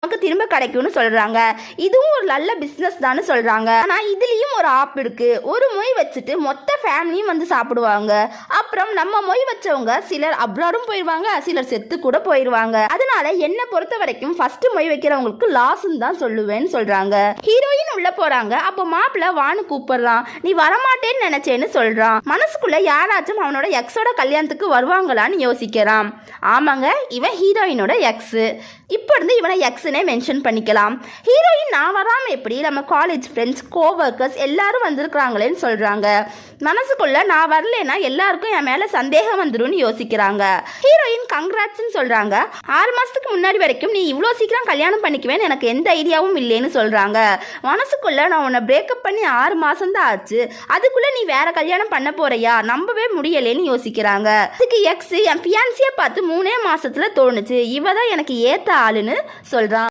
நமக்கு திரும்ப கிடைக்கும்னு சொல்கிறாங்க. இதுவும் ஒரு நல்ல பிஸ்னஸ் தான் சொல்கிறாங்க. ஆனால் இதுலேயும் ஒரு ஆப் இருக்குது. ஒரு மொய் வச்சுட்டு மொத்த ஃபேமிலியும் வந்து சாப்பிடுவாங்க. அப்புறம் நம்ம மொய் வச்சவங்க சிலர் அப்ராடும் போயிடுவாங்க, சிலர் செத்து கூட போயிடுவாங்க. அதனால என்னை பொறுத்த வரைக்கும் ஃபர்ஸ்ட் மொய் வைக்கிறவங்களுக்கு லாஸ்ன்னு தான் சொல்லுவேன்னு சொல்கிறாங்க. ஹீரோயின் உள்ள போகிறாங்க. அப்போ மாப்பிள்ள வான்னு கூப்பிடுறான். நீ வரமாட்டேன்னு நினைச்சேன்னு சொல்கிறான். மனசுக்குள்ள யாராச்சும் அவனோட எக்ஸோட கல்யாணத்துக்கு வருவாங்களான்னு யோசிக்கிறான். ஆமாங்க, இவன் ஹீரோயினோட எக்ஸ். இப்போ இருந்து இவனை எக்ஸ்னே மென்ஷன் பண்ணிக்கலாம். ஹீரோயின் நான் வராமல் எப்படி நம்ம காலேஜ் ஃப்ரெண்ட்ஸ் கோவர்க்கர்ஸ் எல்லாரும் வந்திருக்கிறாங்களேன்னு சொல்கிறாங்க. மனசுக்குள்ள நான் வரலன்னா எல்லாருக்கும் என் மேலே சந்தேகம் வந்துடும் யோசிக்கிறாங்க. ஹீரோயின் கங்க்ராட்ஸ்ன்னு சொல்கிறாங்க. 6 மாதத்துக்கு முன்னாடி வரைக்கும் நீ இவ்வளோ சீக்கிரம் கல்யாணம் பண்ணிக்குவேன்னு எனக்கு எந்த ஐடியாவும் இல்லைன்னு சொல்கிறாங்க. மனசுக்குள்ள நான் உன்னை பிரேக்கப் பண்ணி 6 மாதம் தான் ஆச்சு, அதுக்குள்ளே நீ வேற கல்யாணம் பண்ண போறியா, நம்பவே முடியலேன்னு யோசிக்கிறாங்க. அதுக்கு எக்ஸ் என் ஃபியான்சியை பார்த்து 3 மாசத்துல தோணுச்சு, இவ தான் எனக்கு ஏற்ற ஆளுன்னு சொல்கிறான்.